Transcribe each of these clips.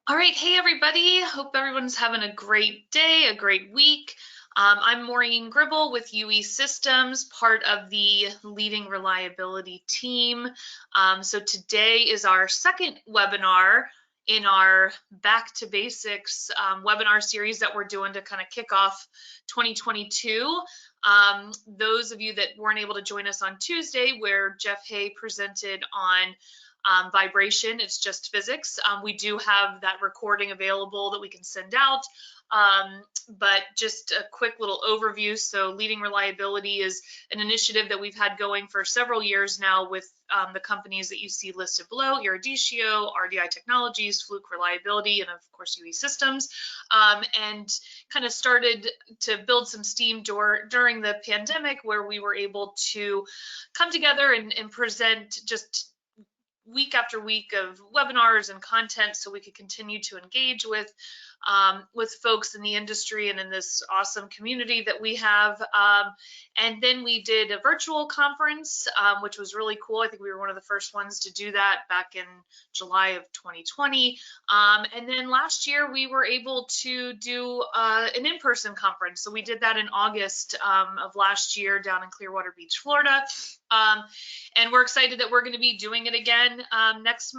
All right, hey everybody. Hope everyone's having a great day, a great week. I'm Maureen Gribble with UE Systems, part of the Leading Reliability team. So today is our second webinar in our Back to Basics webinar series that we're doing to kind of kick off 2022. Those of you that weren't able to join us on Tuesday, where Jeff Hay presented on vibration, it's just physics. We do have that recording available that we can send out. But just a quick little overview. So Leading Reliability is an initiative that we've had going for several years now with the companies that you see listed below: Iridicio, RDI Technologies, Fluke Reliability, and of course UE Systems. And kind of started to build some steam during the pandemic, where we were able to come together and present just week after week of webinars and content so we could continue to engage with folks in the industry and in this awesome community that we have. And then we did a virtual conference, which was really cool. I think we were one of the first ones to do that back in July of 2020. And then last year we were able to do an in-person conference. So we did that in August of last year down in Clearwater Beach, Florida. And we're excited that we're going to be doing it again next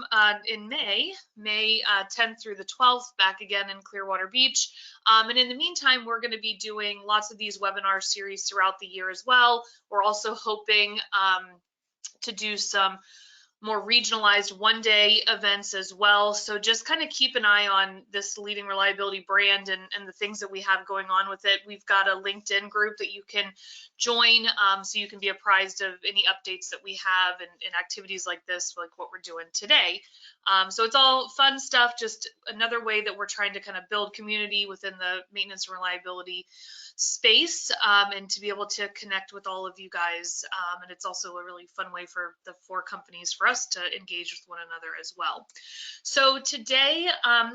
in May 10th through the 12th, back again in Clearwater Beach. And in the meantime, we're going to be doing lots of these webinar series throughout the year as well. We're also hoping to do some more regionalized one-day events as well. So just kind of keep an eye on this Leading Reliability brand and the things that we have going on with it. We've got a LinkedIn group that you can join, so you can be apprised of any updates that we have and activities like this, like what we're doing today. So it's all fun stuff, just another way that we're trying to kind of build community within the maintenance and reliability space, and to be able to connect with all of you guys. And it's also a really fun way for the four companies for us to engage with one another as well. So today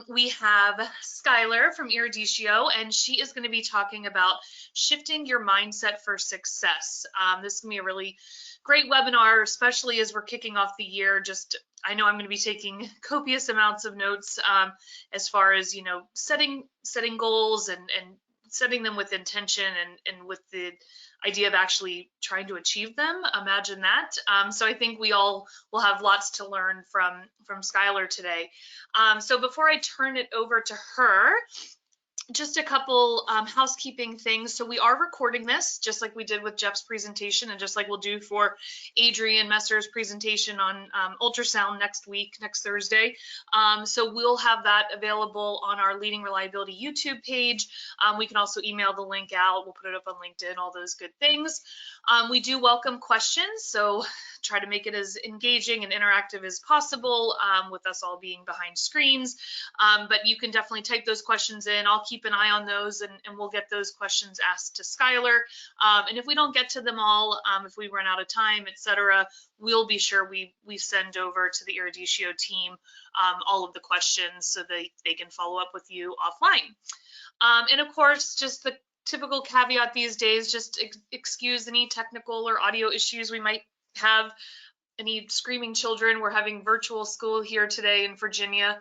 we have Skylar from Iridicio, and she is going to be talking about shifting your mindset for success. This is going to be a really great webinar, especially as we're kicking off the year. I know I'm going to be taking copious amounts of notes as far as, setting goals and setting them with intention and with the idea of actually trying to achieve them. Imagine that. So I think we all will have lots to learn from Skylar today. So before I turn it over to her, just a couple housekeeping things. So we are recording this just like we did with Jeff's presentation, and just like we'll do for Adrian Messer's presentation on ultrasound next Thursday. So we'll have that available on our Leading Reliability YouTube page. We can also email the link out. We'll put it up on LinkedIn, all those good things. We do welcome questions, so try to make it as engaging and interactive as possible, with us all being behind screens. But you can definitely type those questions in. I'll keep an eye on those, and we'll get those questions asked to Skylar. And if we don't get to them all, if we run out of time, etc., we'll be sure we send over to the Iridicio team all of the questions so they can follow up with you offline. And of course, just the typical caveat these days, just excuse any technical or audio issues we might have. Any screaming children. We're having virtual school here today in Virginia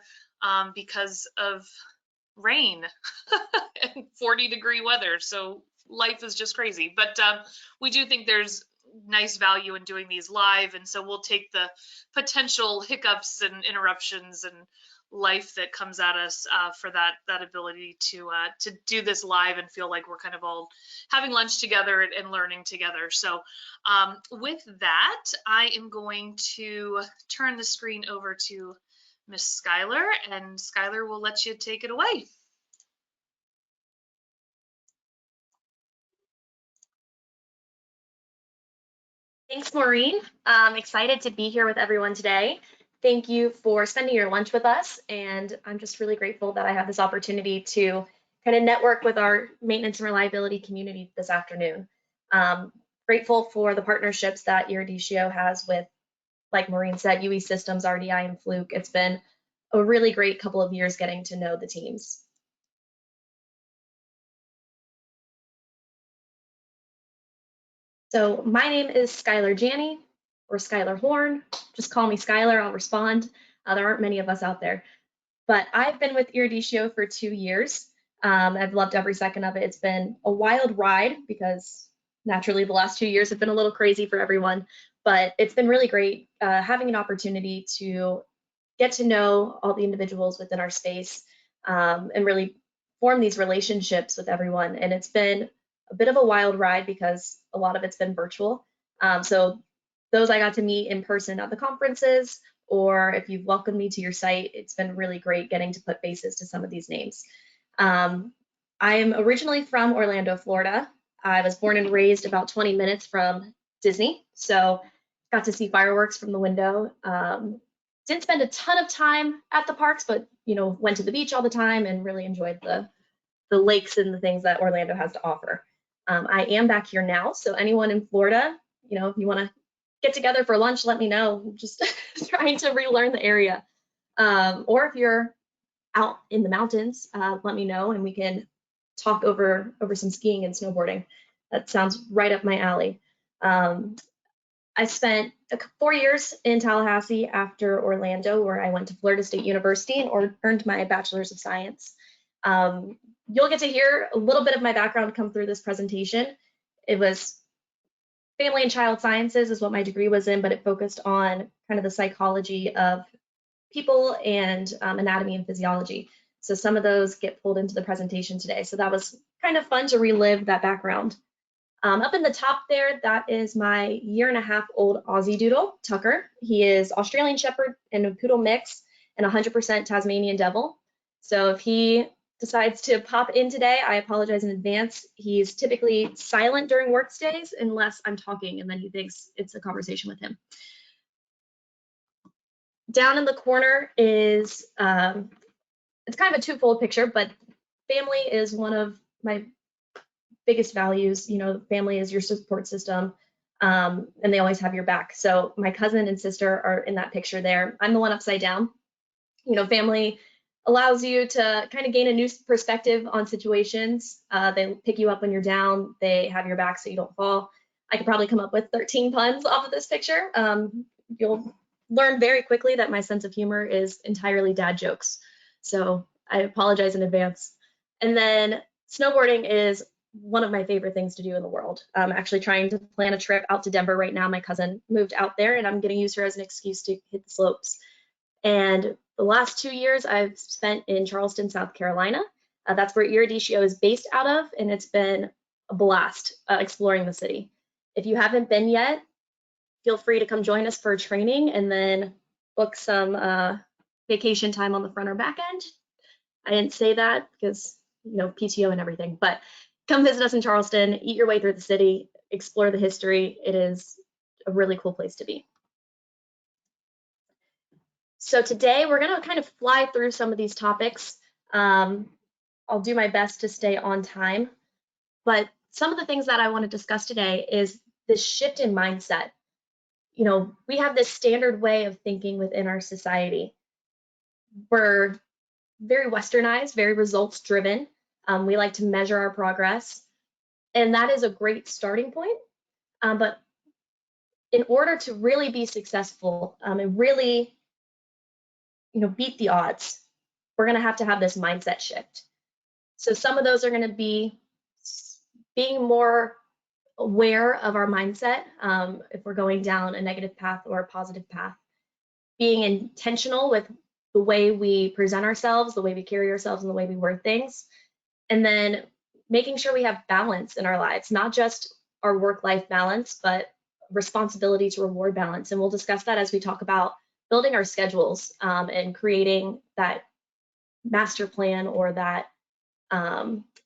because of rain and 40-degree weather. So life is just crazy. But we do think there's nice value in doing these live, and so we'll take the potential hiccups and interruptions and life that comes at us for that ability to do this live and feel like we're kind of all having lunch together and learning together. So with that, I am going to turn the screen over to Miss Skylar, and Skylar will let you take it away. Thanks, Maureen. I'm excited to be here with everyone today. Thank you for spending your lunch with us, and I'm just really grateful that I have this opportunity to kind of network with our maintenance and reliability community this afternoon. Grateful for the partnerships that Iridicio has with, like Maureen said, UE Systems, RDI, and Fluke. It's been a really great couple of years getting to know the teams. So my name is Skylar Janney, or Skylar Horn. Just call me Skylar, I'll respond. There aren't many of us out there. But I've been with Iridicio for 2 years. I've loved every second of it. It's been a wild ride because naturally the last 2 years have been a little crazy for everyone, but it's been really great having an opportunity to get to know all the individuals within our space and really form these relationships with everyone. And it's been a bit of a wild ride because a lot of it's been virtual. So those I got to meet in person at the conferences, or if you've welcomed me to your site, it's been really great getting to put faces to some of these names. I'm originally from Orlando, Florida. I was born and raised about 20 minutes from Disney, so got to see fireworks from the window. Didn't spend a ton of time at the parks, but went to the beach all the time and really enjoyed the lakes and the things that Orlando has to offer. I am back here now, so anyone in Florida, if you want to get together for lunch, let me know. I'm just trying to relearn the area. Or if you're out in the mountains, let me know and we can talk over some skiing and snowboarding. That sounds right up my alley. I spent 4 years in Tallahassee after Orlando, where I went to Florida State University and earned my Bachelor's of Science. You'll get to hear a little bit of my background come through this presentation. It was family and child sciences is what my degree was in, but it focused on kind of the psychology of people and anatomy and physiology. So some of those get pulled into the presentation today. So that was kind of fun to relive that background. Up in the top there, that is my 1.5-year-old Aussie Doodle, Tucker. He is Australian Shepherd and a Poodle mix and 100% Tasmanian Devil. So if he decides to pop in today, I apologize in advance. He's typically silent during work days unless I'm talking, and then he thinks it's a conversation with him. Down in the corner is, it's kind of a twofold picture, but family is one of my biggest values. Family is your support system, and they always have your back. So my cousin and sister are in that picture there. I'm the one upside down. Family allows you to kind of gain a new perspective on situations. They pick you up when you're down. They have your back so you don't fall. I could probably come up with 13 puns off of this picture. You'll learn very quickly that my sense of humor is entirely dad jokes. So I apologize in advance. And then snowboarding is one of my favorite things to do in the world. I'm actually trying to plan a trip out to Denver right now. My cousin moved out there and I'm going to use her as an excuse to hit the slopes. And the last 2 years I've spent in Charleston, South Carolina. That's where Iridicio is based out of, and it's been a blast exploring the city. If you haven't been yet, feel free to come join us for training and then book some vacation time on the front or back end. I didn't say that because, PTO and everything, but come visit us in Charleston, eat your way through the city, explore the history. It is a really cool place to be. So today we're going to kind of fly through some of these topics. I'll do my best to stay on time, but some of the things that I want to discuss today is this shift in mindset. We have this standard way of thinking within our society. We're very westernized, very results driven. We like to measure our progress, and that is a great starting point. But in order to really be successful and really beat the odds, we're going to have this mindset shift. So some of those are going to be being more aware of our mindset, if we're going down a negative path or a positive path, being intentional with the way we present ourselves, the way we carry ourselves, and the way we word things, and then making sure we have balance in our lives, not just our work-life balance, but responsibility to reward balance. And we'll discuss that as we talk about building our schedules and creating that master plan or that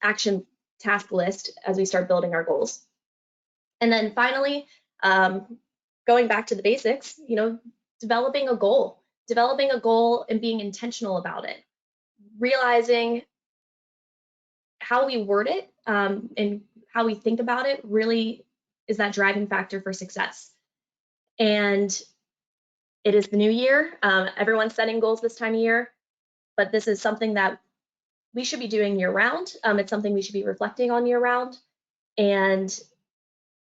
action task list as we start building our goals. And then finally, going back to the basics, developing a goal and being intentional about it, realizing how we word it and how we think about it really is that driving factor for success. And it is the new year. Everyone's setting goals this time of year, but this is something that we should be doing year round. It's something we should be reflecting on year round. And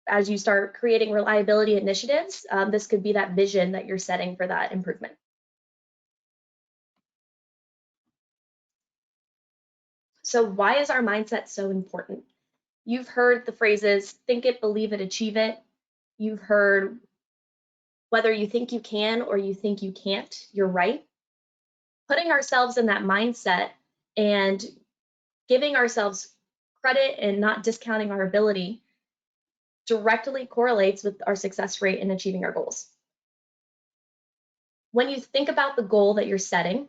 as you start creating reliability initiatives, this could be that vision that you're setting for that improvement. So why is our mindset so important? You've heard the phrases, think it, believe it, achieve it. You've heard whether you think you can or you think you can't, you're right. Putting ourselves in that mindset and giving ourselves credit and not discounting our ability directly correlates with our success rate in achieving our goals. When you think about the goal that you're setting,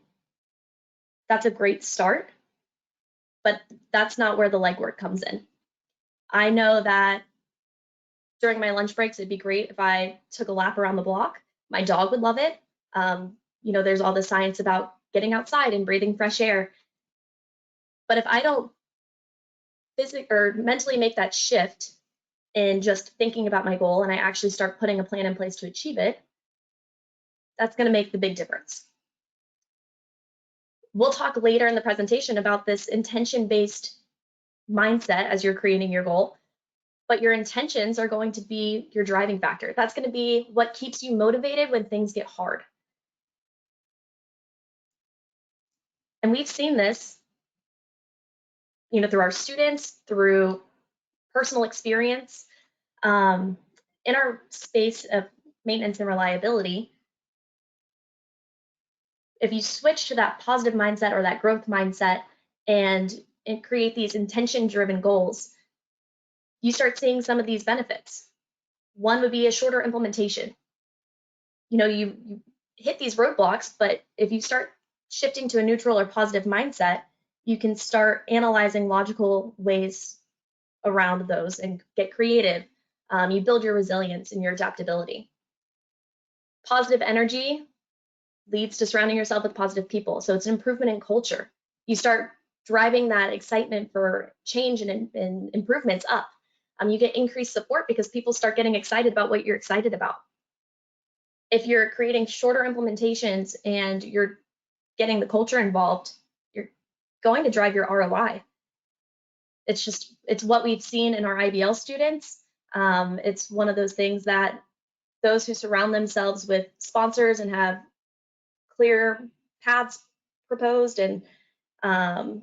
that's a great start, but that's not where the legwork comes in. I know that during my lunch breaks, it'd be great if I took a lap around the block. My dog would love it. There's all the science about getting outside and breathing fresh air. But if I don't physically or mentally make that shift in just thinking about my goal and I actually start putting a plan in place to achieve it, that's going to make the big difference. We'll talk later in the presentation about this intention-based mindset as you're creating your goal, but your intentions are going to be your driving factor. That's going to be what keeps you motivated when things get hard. And we've seen this, through our students, through personal experience, in our space of maintenance and reliability. If you switch to that positive mindset or that growth mindset and create these intention-driven goals, you start seeing some of these benefits. One would be a shorter implementation. You hit these roadblocks, but if you start shifting to a neutral or positive mindset, you can start analyzing logical ways around those and get creative. You build your resilience and your adaptability. Positive energy leads to surrounding yourself with positive people. So it's an improvement in culture. You start driving that excitement for change and improvements up. You get increased support because people start getting excited about what you're excited about. If you're creating shorter implementations and you're getting the culture involved, you're going to drive your ROI. It's what we've seen in our IBL students. It's one of those things that those who surround themselves with sponsors and have clear paths proposed and the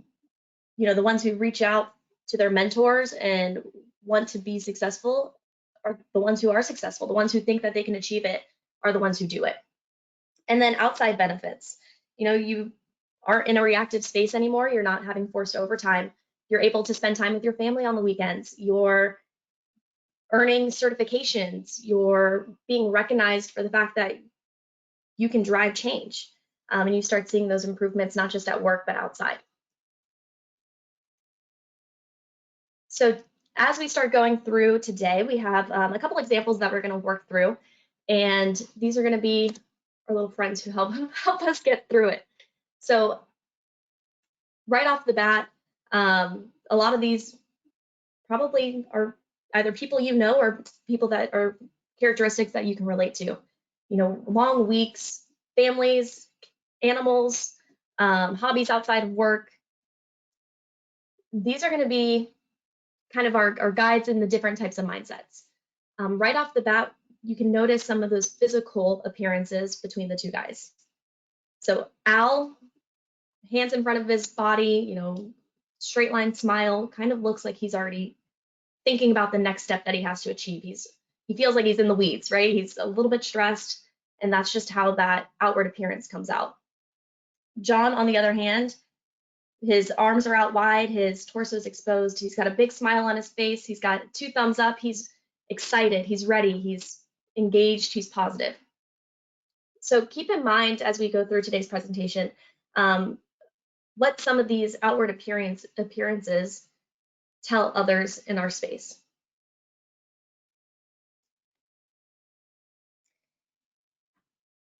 ones who reach out to their mentors and want to be successful are the ones who are successful. The ones who think that they can achieve it are the ones who do it. And then outside benefits, you aren't in a reactive space anymore. You're not having forced overtime. You're able to spend time with your family on the weekends. You're earning certifications. You're being recognized for the fact that you can drive change. And you start seeing those improvements, not just at work, but outside. So as we start going through today, we have a couple examples that we're going to work through. And these are going to be our little friends who help us get through it. So right off the bat, a lot of these probably are either people or people that are characteristics that you can relate to. Long weeks, families, animals, hobbies outside of work. These are going to be kind of our guides in the different types of mindsets. Right off the bat, you can notice some of those physical appearances between the two guys. So Al, hands in front of his body, straight line smile, kind of looks like he's already thinking about the next step that he has to achieve. He feels like he's in the weeds, right? He's a little bit stressed, and that's just how that outward appearance comes out. John, on the other hand, his arms are out wide, his torso is exposed, he's got a big smile on his face, he's got 2 thumbs up, he's excited, he's ready, he's engaged, he's positive. So keep in mind as we go through today's presentation, what some of these outward appearances tell others in our space.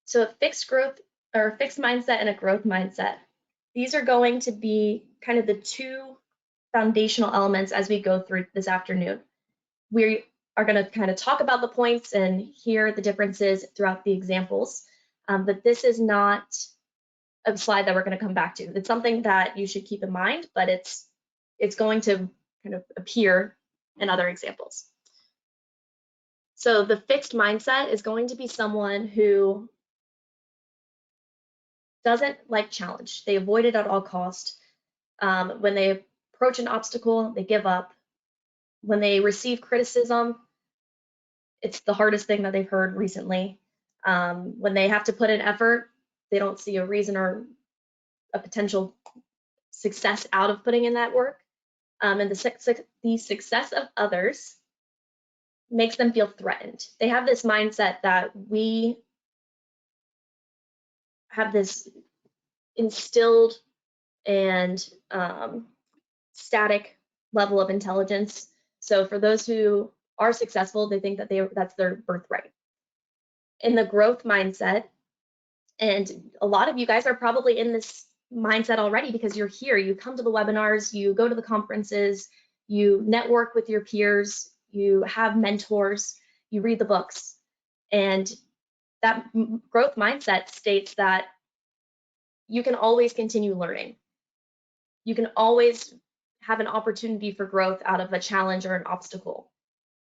So a fixed growth or a fixed mindset and a growth mindset. These are going to be kind of the 2 foundational elements as we go through this afternoon. We are going to kind of talk about the points and hear the differences throughout the examples, but this is not a slide that we're going to come back to. It's something that you should keep in mind, but it's going to kind of appear in other examples. So the fixed mindset is going to be someone who doesn't like challenge. They avoid it at all costs. When they approach an obstacle, they give up. When they receive criticism, it's the hardest thing that they've heard recently. When they have to put in effort, they don't see a reason or a potential success out of putting in that work. And the success of others makes them feel threatened. They have this mindset that we have this instilled and static level of intelligence. So for those who are successful, they think that that's their birthright. In the growth mindset, and a lot of you guys are probably in this mindset already because you're here, you come to the webinars, you go to the conferences, you network with your peers, you have mentors, you read the books. And that growth mindset states that you can always continue learning. You can always have an opportunity for growth out of a challenge or an obstacle.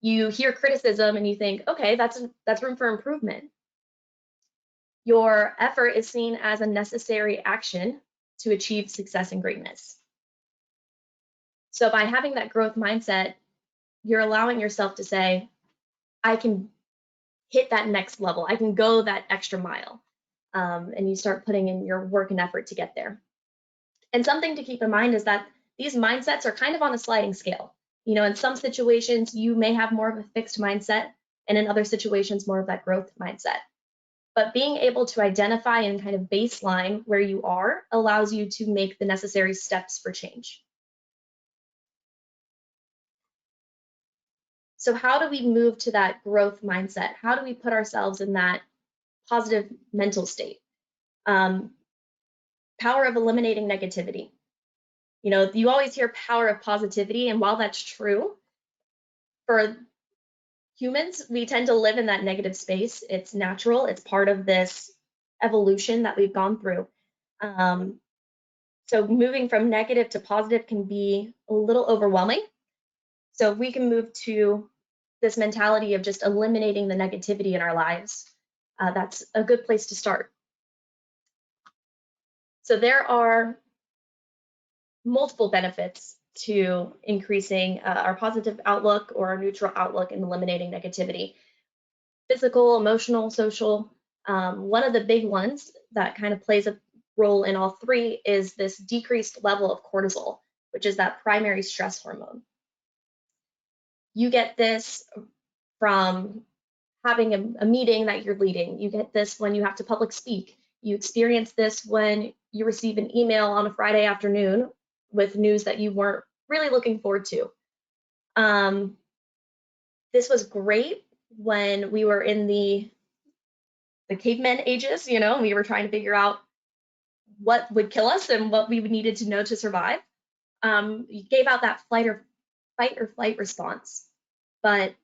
You hear criticism and you think, okay, that's room for improvement. Your effort is seen as a necessary action to achieve success and greatness. So by having that growth mindset, you're allowing yourself to say, I can hit that next level. I can go that extra mile. And you start putting in your work and effort to get there. And something to keep in mind is that these mindsets are kind of on a sliding scale. You know, in some situations, you may have more of a fixed mindset, and in other situations, more of that growth mindset. But being able to identify and kind of baseline where you are allows you to make the necessary steps for change. So how do we move to that growth mindset? How do we put ourselves in that positive mental state? Power of eliminating negativity. You know, you always hear power of positivity, and while that's true, for humans, we tend to live in that negative space. It's natural. It's part of this evolution that we've gone through. So moving from negative to positive can be a little overwhelming. So if we can move to this mentality of just eliminating the negativity in our lives, that's a good place to start. So there are multiple benefits to increasing our positive outlook or our neutral outlook and eliminating negativity. Physical, emotional, social. One of the big ones that kind of plays a role in all three is this decreased level of cortisol, which is that primary stress hormone. You get this from having a meeting that you're leading. You get this when you have to public speak. You experience this when you receive an email on a Friday afternoon with news that you weren't really looking forward to. This was great when we were in the caveman ages, you know, we were trying to figure out what would kill us and what we needed to know to survive. You gave out that fight or flight response. But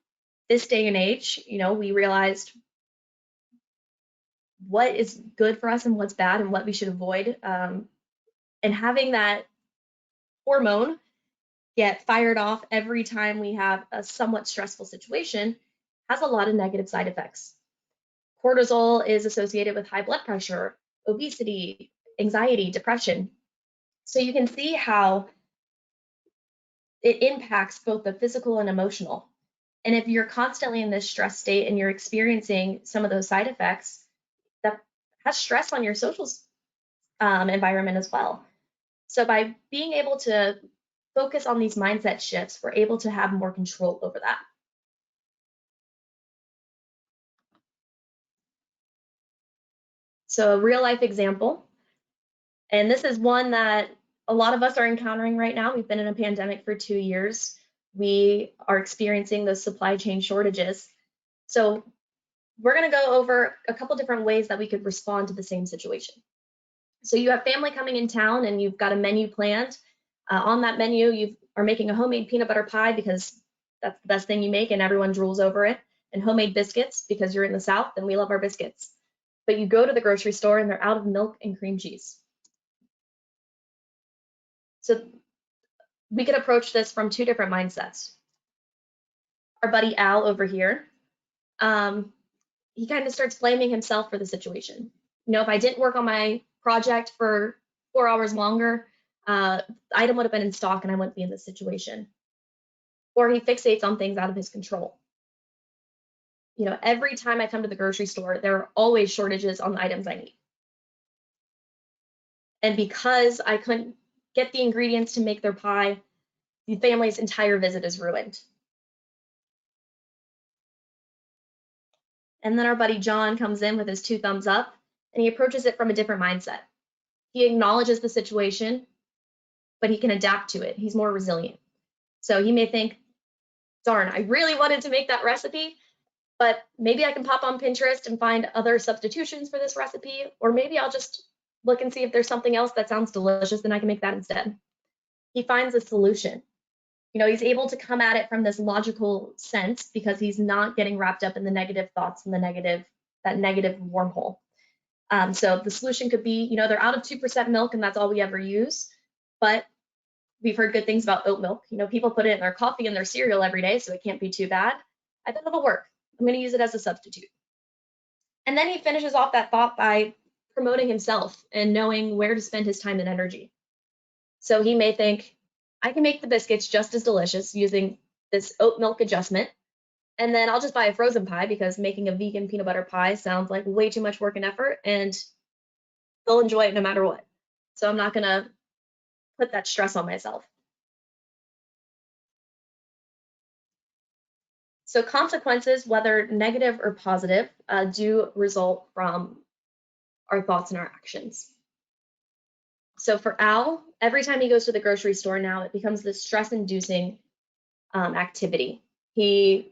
this day and age, you know, we realized what is good for us and what's bad and what we should avoid. And having that hormone get fired off every time we have a somewhat stressful situation has a lot of negative side effects. Cortisol is associated with high blood pressure, obesity, anxiety, depression. So you can see how it impacts both the physical and emotional. And if you're constantly in this stress state and you're experiencing some of those side effects, that has stress on your social environment as well. So by being able to focus on these mindset shifts, we're able to have more control over that. So a real life example, and this is one that a lot of us are encountering right now. We've been in a pandemic for 2 years. We are experiencing those supply chain shortages. So we're going to go over a couple different ways that we could respond to the same situation. So you have family coming in town and you've got a menu planned. On that menu, you are making a homemade peanut butter pie because that's the best thing you make and everyone drools over it, and homemade biscuits because you're in the South and we love our biscuits. But you go to the grocery store and they're out of milk and cream cheese. So we could approach this from two different mindsets. Our buddy Al over here, he kind of starts blaming himself for the situation. You know, if I didn't work on my project for 4 hours longer, the item would have been in stock and I wouldn't be in this situation. Or he fixates on things out of his control. You know, every time I come to the grocery store, there are always shortages on the items I need. And because I couldn't get the ingredients to make their pie, the family's entire visit is ruined. And then our buddy John comes in with his 2 thumbs up, and he approaches it from a different mindset. He acknowledges the situation, but he can adapt to it. He's more resilient. So he may think, darn, I really wanted to make that recipe, but maybe I can pop on Pinterest and find other substitutions for this recipe, or maybe I'll just look and see if there's something else that sounds delicious and I can make that instead. He finds a solution. You know, he's able to come at it from this logical sense because he's not getting wrapped up in the negative thoughts and that negative wormhole. So the solution could be, you know, they're out of 2% milk and that's all we ever use, but we've heard good things about oat milk. You know, people put it in their coffee and their cereal every day, so it can't be too bad. I bet it'll work. I'm going to use it as a substitute. And then he finishes off that thought by promoting himself and knowing where to spend his time and energy. So he may think, I can make the biscuits just as delicious using this oat milk adjustment. And then I'll just buy a frozen pie because making a vegan peanut butter pie sounds like way too much work and effort, and they'll enjoy it no matter what. So I'm not going to put that stress on myself. So consequences, whether negative or positive, do result from our thoughts and our actions. So for Al, every time he goes to the grocery store now, it becomes this stress-inducing activity. He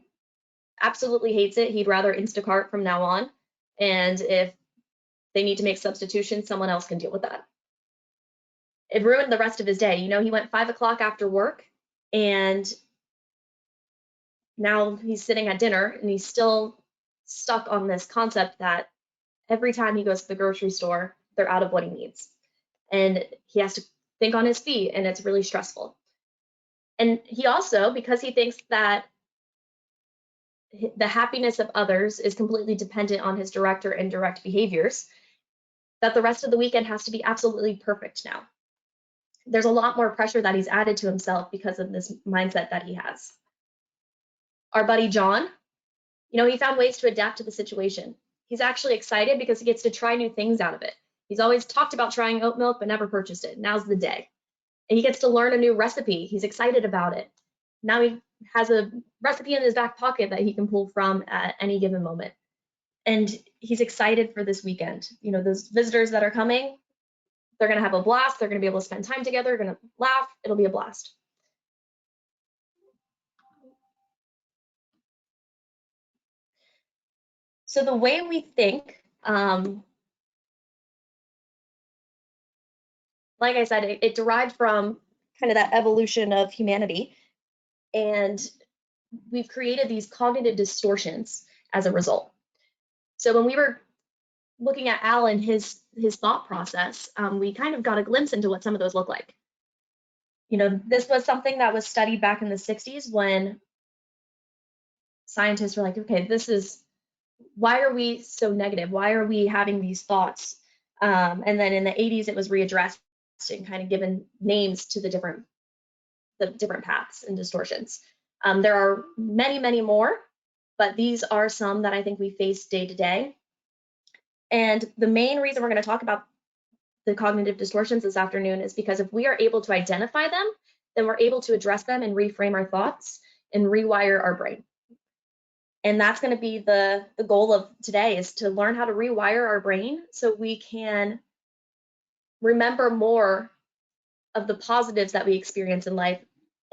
absolutely hates it. He'd rather Instacart from now on. And if they need to make substitutions, someone else can deal with that. It ruined the rest of his day. You know, he went 5 o'clock after work, and now he's sitting at dinner and he's still stuck on this concept that every time he goes to the grocery store, they're out of what he needs. And he has to think on his feet, and it's really stressful. And he also, because he thinks that the happiness of others is completely dependent on his direct or indirect behaviors, that the rest of the weekend has to be absolutely perfect now. There's a lot more pressure that he's added to himself because of this mindset that he has. Our buddy John, you know, he found ways to adapt to the situation. He's actually excited because he gets to try new things out of it. He's always talked about trying oat milk, but never purchased it. Now's the day. And he gets to learn a new recipe. He's excited about it. Now he has a recipe in his back pocket that he can pull from at any given moment. And he's excited for this weekend. You know, those visitors that are coming, they're going to have a blast. They're going to be able to spend time together, going to laugh. It'll be a blast. So the way we think, like I said, it derived from kind of that evolution of humanity. And we've created these cognitive distortions as a result. So when we were looking at Al and his thought process, we kind of got a glimpse into what some of those look like. You know, this was something that was studied back in the 60s when scientists were like, okay, why are we so negative? Why are we having these thoughts? And then in the 80s, it was readdressed and kind of given names to the different paths and distortions. There are many, many more, but these are some that I think we face day to day. And the main reason we're going to talk about the cognitive distortions this afternoon is because if we are able to identify them, then we're able to address them and reframe our thoughts and rewire our brain. And that's going to be the goal of today, is to learn how to rewire our brain so we can remember more of the positives that we experience in life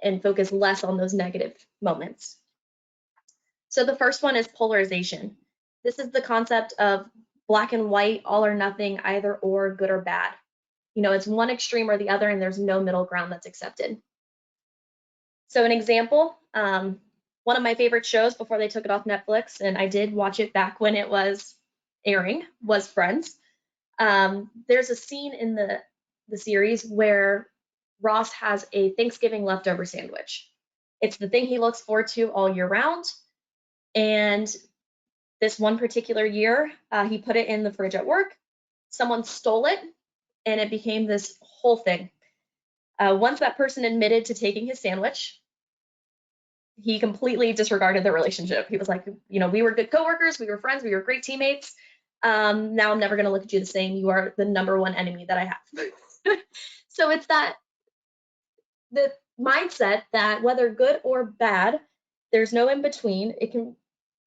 and focus less on those negative moments. So the first one is polarization. This is the concept of black and white, all or nothing, either or, good or bad. You know, it's one extreme or the other, and there's no middle ground that's accepted. So an example, one of my favorite shows before they took it off Netflix, and I did watch it back when it was airing, was Friends. There's a scene in the series where Ross has a Thanksgiving leftover sandwich. It's the thing he looks forward to all year round. And this one particular year, he put it in the fridge at work. Someone stole it, and it became this whole thing. Once that person admitted to taking his sandwich, he completely disregarded the relationship. He was like, we were good coworkers, we were friends, we were great teammates. Now I'm never going to look at you the same. You are the number one enemy that I have. So it's the mindset that whether good or bad, there's no in between. It can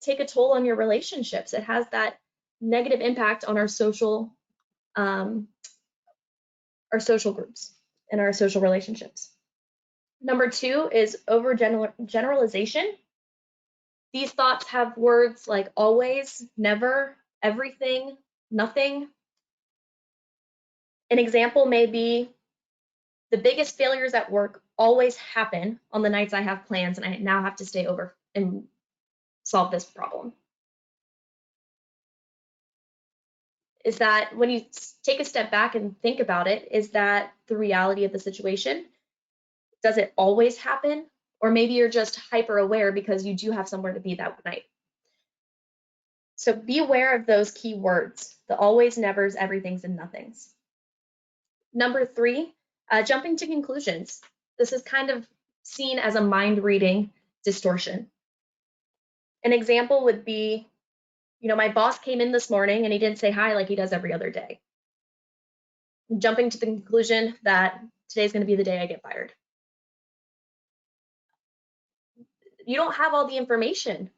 take a toll on your relationships. It has that negative impact on our social groups and our social relationships. Number 2 is overgeneralization. These thoughts have words like always, never, everything, nothing. An example may be, the biggest failures at work always happen on the nights I have plans and I now have to stay over and solve this problem. Is that when you take a step back and think about it, is that the reality of the situation? Does it always happen? Or maybe you're just hyper aware because you do have somewhere to be that night. So be aware of those key words, the always, nevers, everythings, and nothings. Number 3, jumping to conclusions. This is kind of seen as a mind reading distortion. An example would be, my boss came in this morning and he didn't say hi like he does every other day. Jumping to the conclusion that today's going to be the day I get fired. You don't have all the information.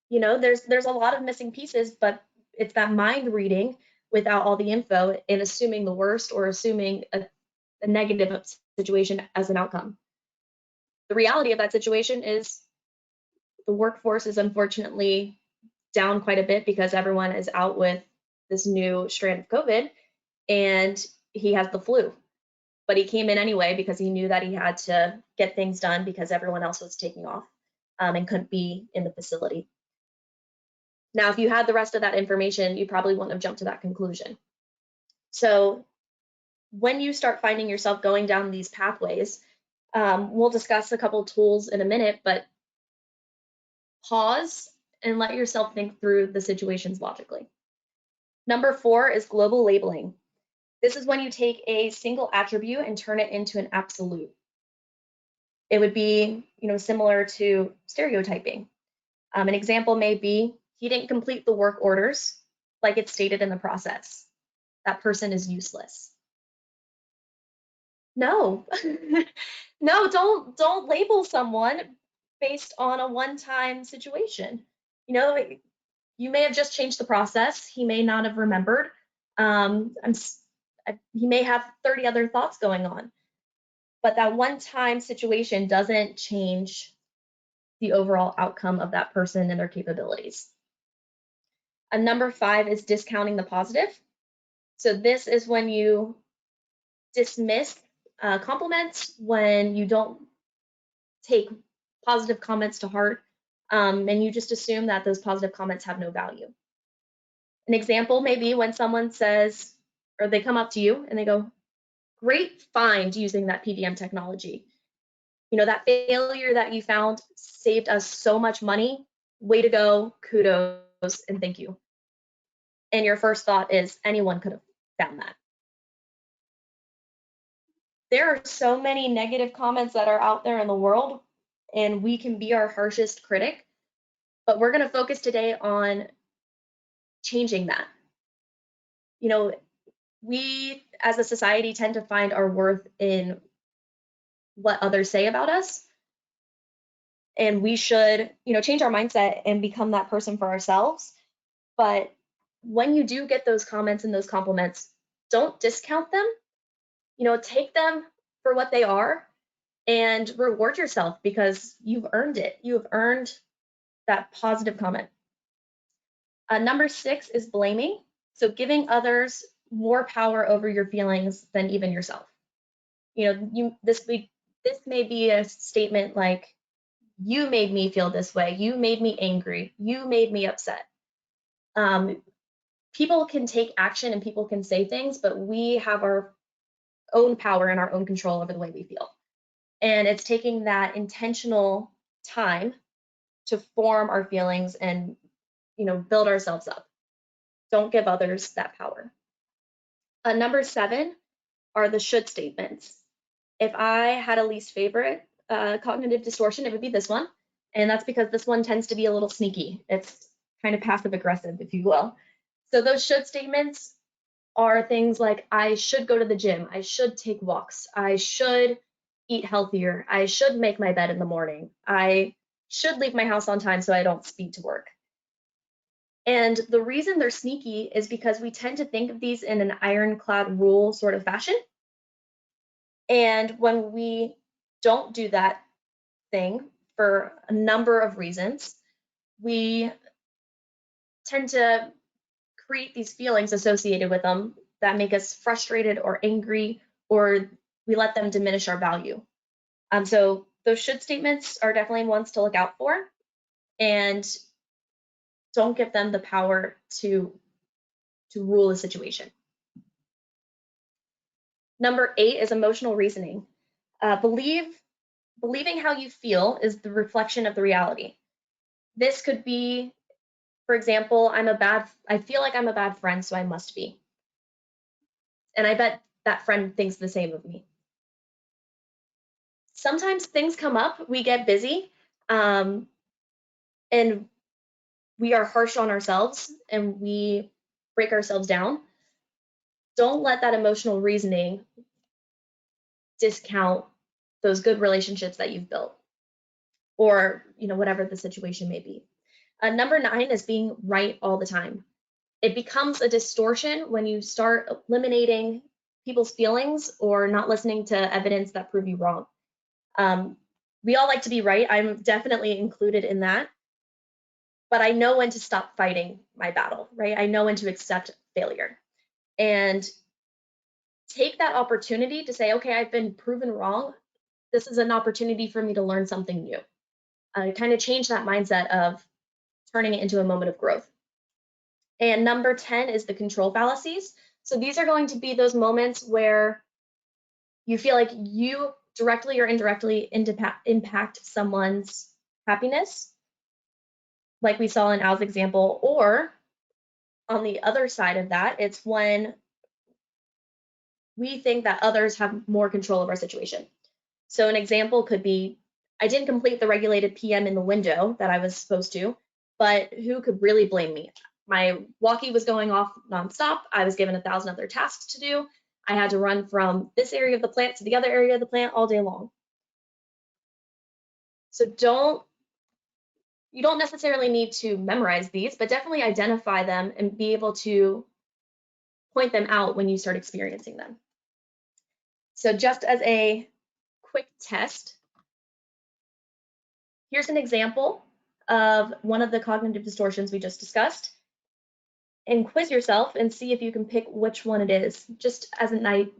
There's a lot of missing pieces, but it's that mind reading without all the info and assuming the worst or assuming a negative situation as an outcome. The reality of that situation is the workforce is unfortunately down quite a bit because everyone is out with this new strand of COVID and he has the flu. But he came in anyway because he knew that he had to get things done because everyone else was taking off and couldn't be in the facility. Now, if you had the rest of that information, you probably wouldn't have jumped to that conclusion. So when you start finding yourself going down these pathways, we'll discuss a couple tools in a minute, but pause and let yourself think through the situations logically. Number 4 is global labeling. This is when you take a single attribute and turn it into an absolute. It would be, similar to stereotyping. An example may be, he didn't complete the work orders like it's stated in the process. That person is useless. No, no, don't label someone based on a one-time situation. You may have just changed the process. He may not have remembered. He may have 30 other thoughts going on. But that one-time situation doesn't change the overall outcome of that person and their capabilities. Number 5 is discounting the positive. So this is when you dismiss compliments, when you don't take positive comments to heart, and you just assume that those positive comments have no value. An example may be when someone says, or they come up to you and they go, great find using that PDM technology. That failure that you found saved us so much money. Way to go, kudos, and thank you. And your first thought is, anyone could have found that. There are so many negative comments that are out there in the world, and we can be our harshest critic, but we're going to focus today on changing that. We as a society tend to find our worth in what others say about us. And we should, change our mindset and become that person for ourselves. But when you do get those comments and those compliments, don't discount them. Take them for what they are and reward yourself because you've earned it. You have earned that positive comment. Number 6 is blaming. So giving others more power over your feelings than even yourself. This may be a statement like, you made me feel this way. You made me angry. You made me upset. People can take action and people can say things, but we have our own power and our own control over the way we feel. And it's taking that intentional time to form our feelings and, build ourselves up. Don't give others that power. Number 7 are the should statements. If I had a least favorite cognitive distortion, it would be this one. And that's because this one tends to be a little sneaky. It's kind of passive aggressive, if you will. So those should statements are things like, I should go to the gym, I should take walks, I should eat healthier, I should make my bed in the morning, I should leave my house on time so I don't speed to work. And the reason they're sneaky is because we tend to think of these in an ironclad rule sort of fashion. And when we don't do that thing for a number of reasons, we tend to create these feelings associated with them that make us frustrated or angry, or we let them diminish our value. So those should statements are definitely ones to look out for, and don't give them the power to rule a situation. Number 8 is emotional reasoning. Believing how you feel is the reflection of the reality. This could be, for example, I feel like I'm a bad friend, so I must be. And I bet that friend thinks the same of me. Sometimes things come up, we get busy, and we are harsh on ourselves and we break ourselves down. Don't let that emotional reasoning discount those good relationships that you've built, or whatever the situation may be. Number 9 is being right all the time. It becomes a distortion when you start eliminating people's feelings or not listening to evidence that prove you wrong. We all like to be right. I'm definitely included in that. But I know when to stop fighting my battle, right? I know when to accept failure and take that opportunity to say, okay, I've been proven wrong. This is an opportunity for me to learn something new. Kind of change that mindset of turning it into a moment of growth. And number 10 is the control fallacies. So these are going to be those moments where you feel like you directly or indirectly impact someone's happiness, like we saw in Al's example, or on the other side of that, it's when we think that others have more control of our situation. So an example could be, I didn't complete the regulated PM in the window that I was supposed to, but who could really blame me? My walkie was going off nonstop. I was given 1,000 other tasks to do. I had to run from this area of the plant to the other area of the plant all day long. So you don't necessarily need to memorize these, but definitely identify them and be able to point them out when you start experiencing them. So just as a quick test, here's an example of one of the cognitive distortions we just discussed. And quiz yourself and see if you can pick which one it is, just as an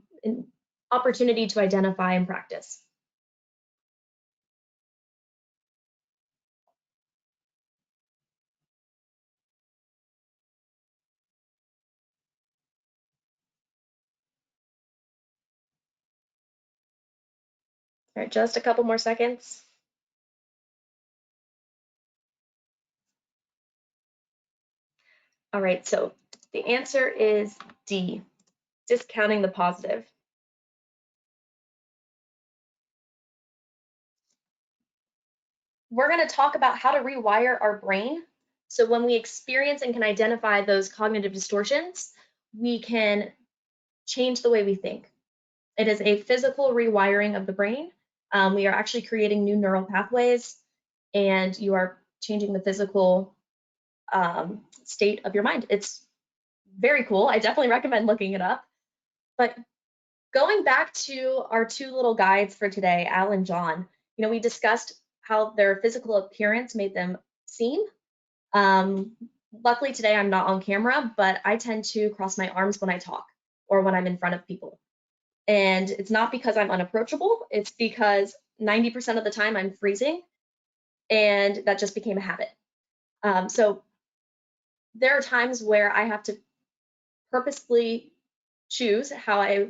opportunity to identify and practice. All right, just a couple more seconds. All right, so the answer is D, discounting the positive. We're going to talk about how to rewire our brain. So when we experience and can identify those cognitive distortions, we can change the way we think. It is a physical rewiring of the brain. We are actually creating new neural pathways, and you are changing the physical state of your mind. It's very cool. I definitely recommend looking it up. But going back to our two little guides for today, Al and John, we discussed how their physical appearance made them seen. Luckily today I'm not on camera, but I tend to cross my arms when I talk or when I'm in front of people. And it's not because I'm unapproachable, it's because 90% of the time I'm freezing, and that just became a habit. So there are times where I have to purposely choose how I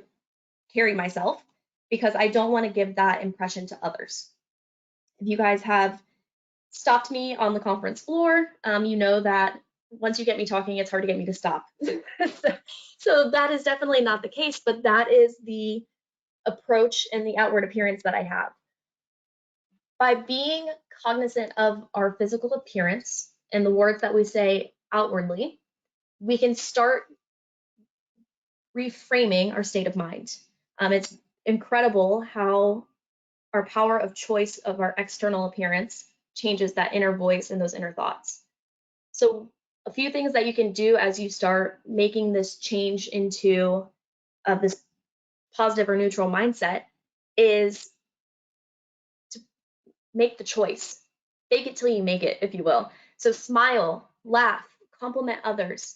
carry myself because I don't want to give that impression to others. If you guys have stopped me on the conference floor, you know that once you get me talking, it's hard to get me to stop. So that is definitely not the case, but that is the approach and the outward appearance that I have. By being cognizant of our physical appearance and the words that we say outwardly, we can start reframing our state of mind. It's incredible how our power of choice of our external appearance changes that inner voice and those inner thoughts. So a few things that you can do as you start making this change into this positive or neutral mindset is to make the choice. Fake it till you make it, if you will. So smile, laugh, compliment others,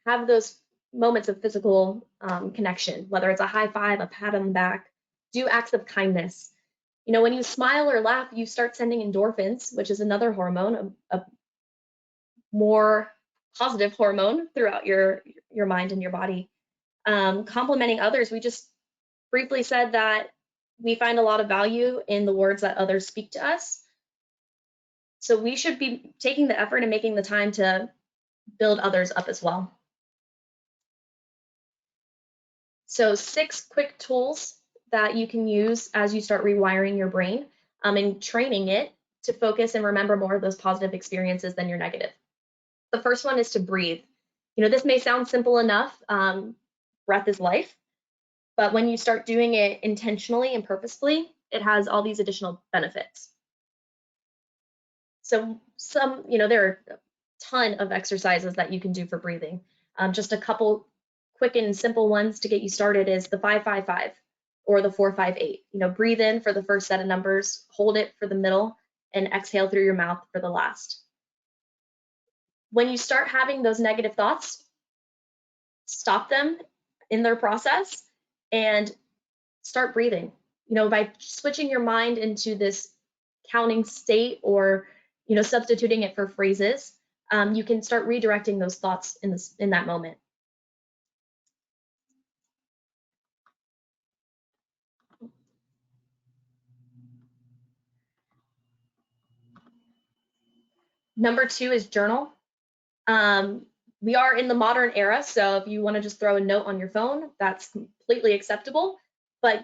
have those moments of physical connection, whether it's a high five, a pat on the back, do acts of kindness. When you smile or laugh, you start sending endorphins, which is another hormone, a more positive hormone throughout your mind and your body. Complimenting others, we just briefly said that we find a lot of value in the words that others speak to us. So we should be taking the effort and making the time to build others up as well. So 6 quick tools that you can use as you start rewiring your brain and training it to focus and remember more of those positive experiences than your negative. The first one is to breathe. This may sound simple enough. Breath is life. But when you start doing it intentionally and purposefully, it has all these additional benefits. So there are a ton of exercises that you can do for breathing. Just a couple quick and simple ones to get you started is the 5-5-5 or the 4-5-8. Breathe in for the first set of numbers, hold it for the middle, and exhale through your mouth for the last. When you start having those negative thoughts, stop them in their process and start breathing. By switching your mind into this counting state or substituting it for phrases, you can start redirecting those thoughts in that moment. Number 2 is journal. We are in the modern era, so if you want to just throw a note on your phone, that's completely acceptable. But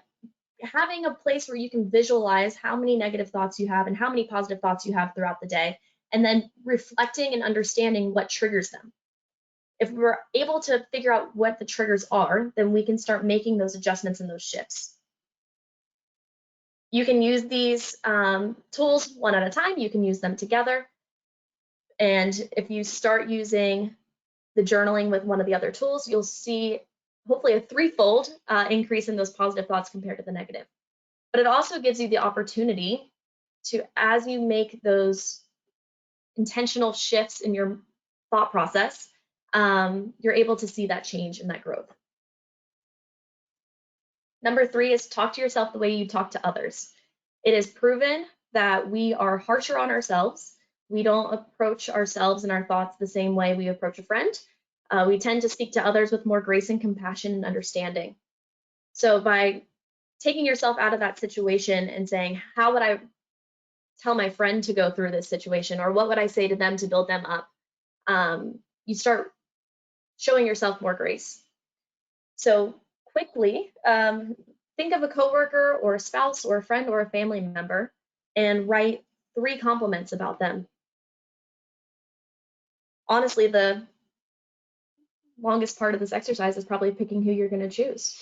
having a place where you can visualize how many negative thoughts you have and how many positive thoughts you have throughout the day, and then reflecting and understanding what triggers them. If we're able to figure out what the triggers are, then we can start making those adjustments and those shifts. You can use these tools one at a time. You can use them together. And if you start using the journaling with one of the other tools, you'll see hopefully a 3-fold increase in those positive thoughts compared to the negative. But it also gives you the opportunity to, as you make those intentional shifts in your thought process, you're able to see that change and that growth. Number 3 is talk to yourself the way you talk to others. It is proven that we are harsher on ourselves. We don't approach ourselves and our thoughts the same way we approach a friend. We tend to speak to others with more grace and compassion and understanding. So by taking yourself out of that situation and saying, how would I tell my friend to go through this situation, or what would I say to them to build them up, you start showing yourself more grace. So quickly, think of a coworker or a spouse or a friend or a family member and write 3 compliments about them. Honestly, the longest part of this exercise is probably picking who you're going to choose.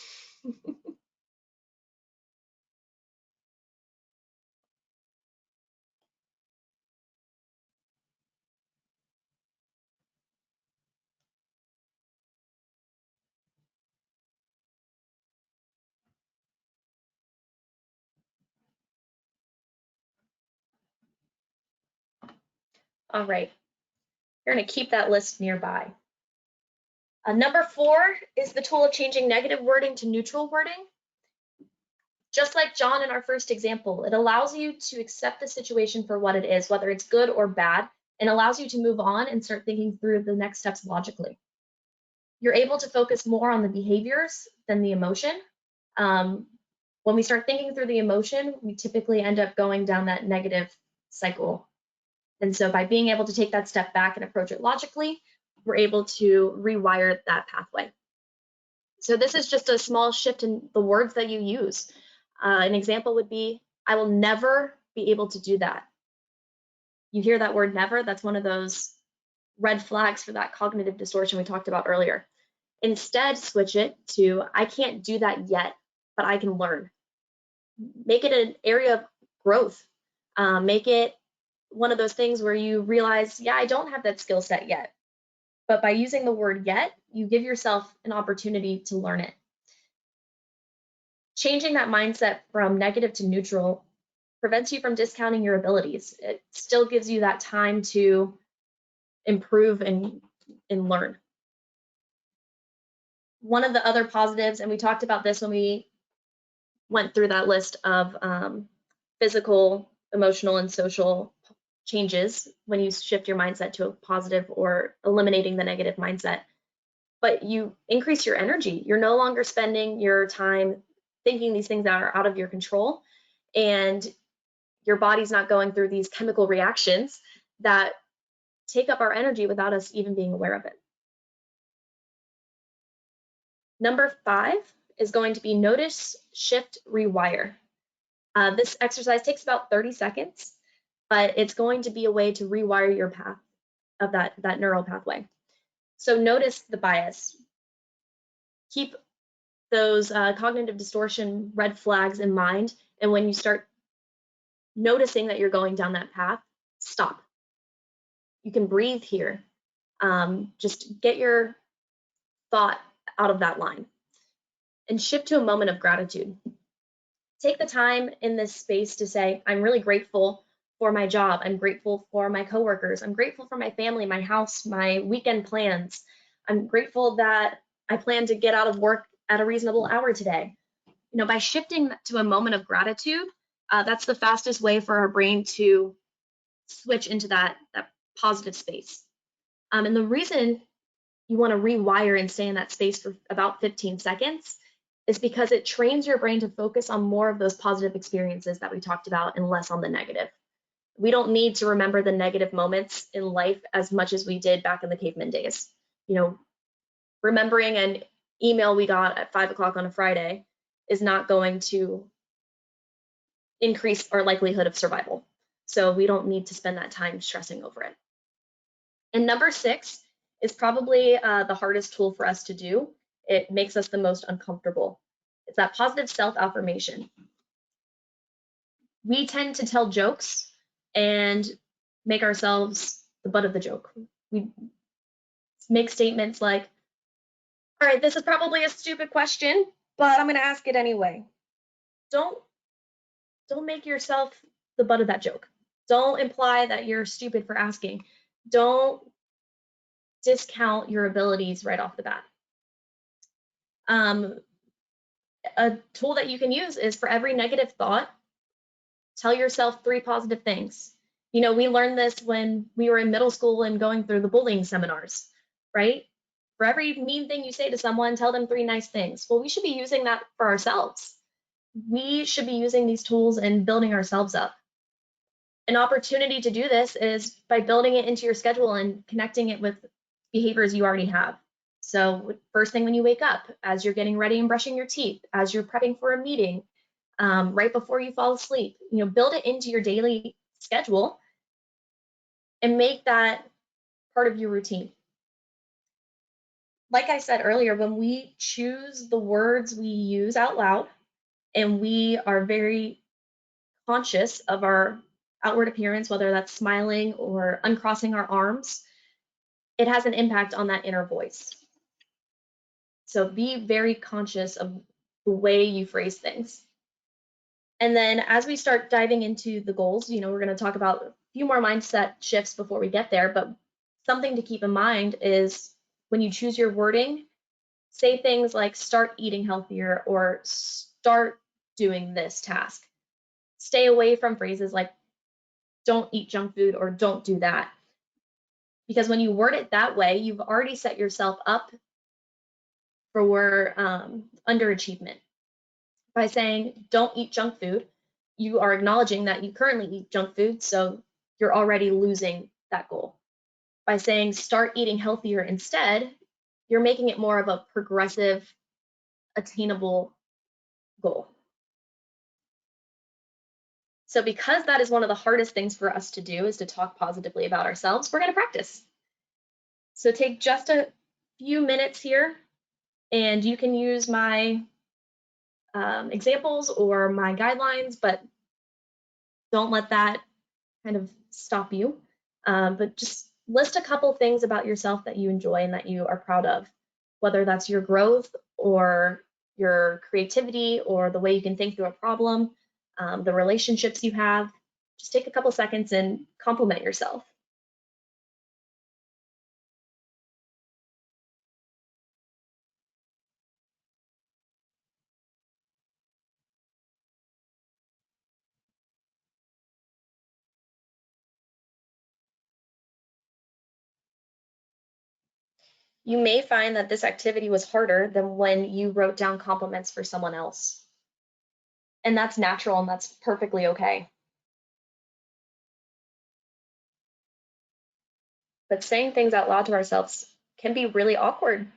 All right, you're going to keep that list nearby. Number 4 is the tool of changing negative wording to neutral wording. Just like John in our first example, it allows you to accept the situation for what it is, whether it's good or bad, and allows you to move on and start thinking through the next steps logically. You're able to focus more on the behaviors than the emotion. When we start thinking through the emotion, we typically end up going down that negative cycle. And so by being able to take that step back and approach it logically, we're able to rewire that pathway. So this is just a small shift in the words that you use. An example would be, I will never be able to do that. You hear that word never, that's one of those red flags for that cognitive distortion we talked about earlier. Instead, switch it to, I can't do that yet, but I can learn. Make it an area of growth. Make it one of those things where you realize, yeah, I don't have that skill set yet. But by using the word yet, you give yourself an opportunity to learn it. Changing that mindset from negative to neutral prevents you from discounting your abilities. It still gives you that time to improve and learn. One of the other positives, and we talked about this when we went through that list of physical, emotional, and social changes when you shift your mindset to a positive or eliminating the negative mindset. But you increase your energy. You're no longer spending your time thinking these things that are out of your control, and your body's not going through these chemical reactions that take up our energy without us even being aware of it. Number 5 is going to be notice, shift, rewire. This exercise takes about 30 seconds, but it's going to be a way to rewire your path of that neural pathway. So notice the bias. Keep those cognitive distortion red flags in mind, and when you start noticing that you're going down that path, stop. You can breathe here. Just get your thought out of that line and shift to a moment of gratitude. Take the time in this space to say, I'm really grateful for my job. I'm grateful for my coworkers. I'm grateful for my family, my house, my weekend plans. I'm grateful that I plan to get out of work at a reasonable hour today. You know, by shifting to a moment of gratitude, that's the fastest way for our brain to switch into that positive space. And the reason you want to rewire and stay in that space for about 15 seconds is because it trains your brain to focus on more of those positive experiences that we talked about and less on the negative. We don't need to remember the negative moments in life as much as we did back in the caveman days. You know, remembering an email we got at 5 o'clock on a Friday is not going to increase our likelihood of survival. So we don't need to spend that time stressing over it. And number 6 is probably the hardest tool for us to do. It makes us the most uncomfortable. It's that positive self-affirmation. We tend to tell jokes and make ourselves the butt of the joke. We make statements like, all right, this is probably a stupid question, but I'm going to ask it anyway. Don't make yourself the butt of that joke. Don't imply that you're stupid for asking. Don't discount your abilities right off the bat. A tool that you can use is for every negative thought, tell yourself 3 positive things. You know, we learned this when we were in middle school and going through the bullying seminars, right? For every mean thing you say to someone, tell them 3 nice things. Well, we should be using that for ourselves. We should be using these tools and building ourselves up. An opportunity to do this is by building it into your schedule and connecting it with behaviors you already have. So first thing when you wake up, as you're getting ready and brushing your teeth, as you're prepping for a meeting, right before you fall asleep, you know, build it into your daily schedule and make that part of your routine. Like I said earlier, when we choose the words we use out loud and we are very conscious of our outward appearance, whether that's smiling or uncrossing our arms, it has an impact on that inner voice. So be very conscious of the way you phrase things. And then as we start diving into the goals, you know, we're going to talk about a few more mindset shifts before we get there, but something to keep in mind is when you choose your wording, say things like start eating healthier or start doing this task. Stay away from phrases like don't eat junk food or don't do that. Because when you word it that way, you've already set yourself up for underachievement. By saying don't eat junk food, you are acknowledging that you currently eat junk food, so you're already losing that goal. By saying start eating healthier instead, you're making it more of a progressive attainable goal. So because that is one of the hardest things for us to do, is to talk positively about ourselves, we're going to practice. So take just a few minutes here, and you can use my examples or my guidelines, but don't let that kind of stop you. But just list a couple things about yourself that you enjoy and that you are proud of, whether that's your growth or your creativity or the way you can think through a problem, the relationships you have. Just take a couple seconds and compliment yourself. You may find that this activity was harder than when you wrote down compliments for someone else. And that's natural and that's perfectly okay. But saying things out loud to ourselves can be really awkward.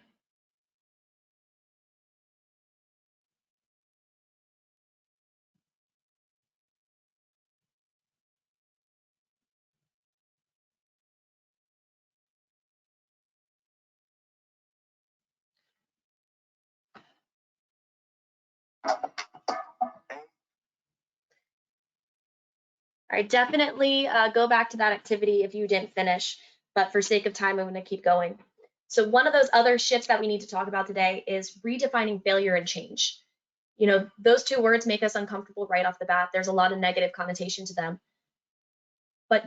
All right, definitely go back to that activity if you didn't finish, but for sake of time, I'm going to keep going. So one of those other shifts that we need to talk about today is redefining failure and change. You know, those two words make us uncomfortable right off the bat. There's a lot of negative connotation to them, but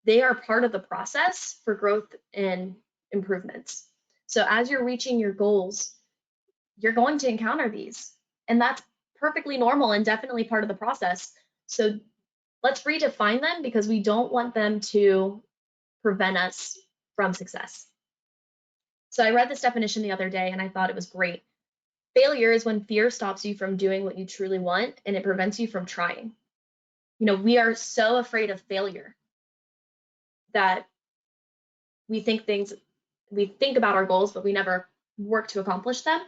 they are part of the process for growth and improvements. So as you're reaching your goals, you're going to encounter these, and that's perfectly normal and definitely part of the process. So let's redefine them because we don't want them to prevent us from success. So I read this definition the other day and I thought it was great. Failure is when fear stops you from doing what you truly want and it prevents you from trying. You know, we are so afraid of failure that we think about our goals, but we never work to accomplish them.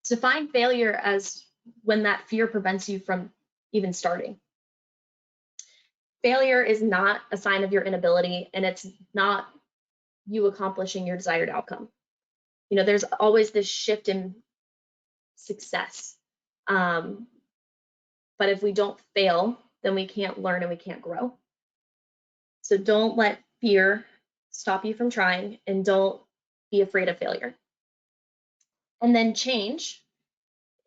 Define failure as when that fear prevents you from even starting. Failure is not a sign of your inability, and it's not you accomplishing your desired outcome. You know, there's always this shift in success. But if we don't fail, then we can't learn and we can't grow. So don't let fear stop you from trying, and don't be afraid of failure. And then change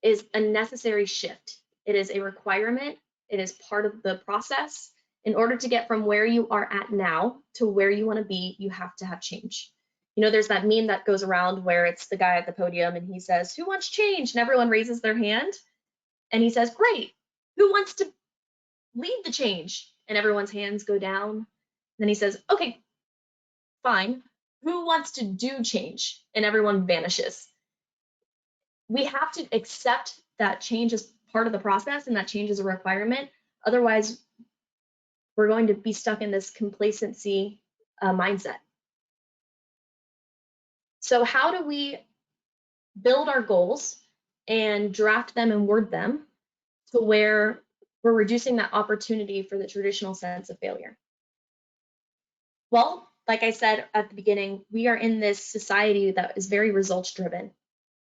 is a necessary shift. It is a requirement. It is part of the process. In order to get from where you are at now to where you want to be, you have to have change. You know, there's that meme that goes around where it's the guy at the podium and he says, "Who wants change?" And everyone raises their hand. And he says, "Great. Who wants to lead the change?" And everyone's hands go down. And then he says, "Okay, fine. Who wants to do change?" And everyone vanishes. We have to accept that change is part of the process and that change is a requirement. Otherwise, we're going to be stuck in this complacency mindset. So how do we build our goals and draft them and word them to where we're reducing that opportunity for the traditional sense of failure? Well, like I said at the beginning, we are in this society that is very results driven.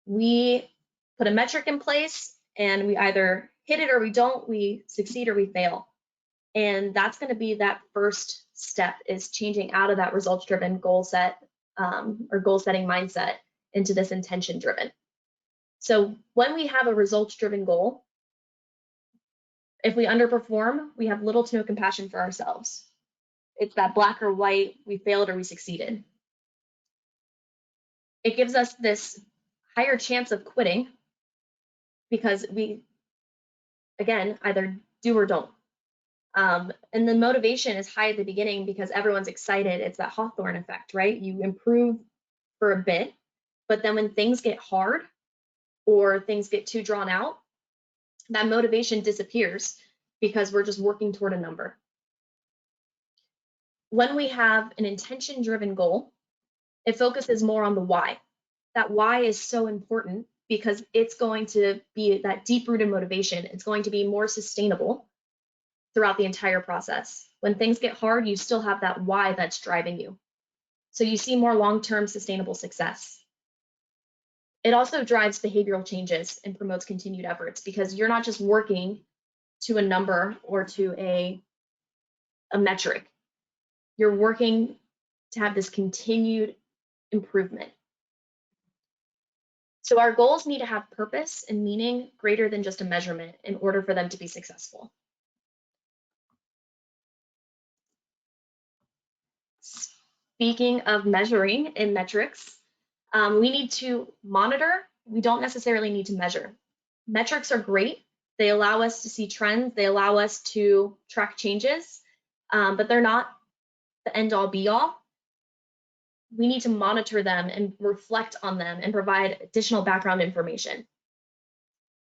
We put a metric in place and we either hit it or we don't, we succeed or we fail. And that's going to be that first step, is changing out of that results driven goal set or goal setting mindset into this intention driven. So when we have a results driven goal, if we underperform, we have little to no compassion for ourselves. It's that black or white, we failed or we succeeded. It gives us this higher chance of quitting because we, again, either do or don't. And the motivation is high at the beginning because everyone's excited. It's that Hawthorne effect, right? You improve for a bit, but then when things get hard or things get too drawn out, that motivation disappears because we're just working toward a number. When we have an intention-driven goal, it focuses more on the why. That why is so important because it's going to be that deep-rooted motivation. It's going to be more sustainable throughout the entire process. When things get hard, you still have that why that's driving you. So you see more long-term sustainable success. It also drives behavioral changes and promotes continued efforts, because you're not just working to a number or to a metric. You're working to have this continued improvement. So our goals need to have purpose and meaning greater than just a measurement in order for them to be successful. Speaking of measuring in metrics, we need to monitor. We don't necessarily need to measure. Metrics are great. They allow us to see trends. They allow us to track changes, but they're not the end all be all. We need to monitor them and reflect on them and provide additional background information.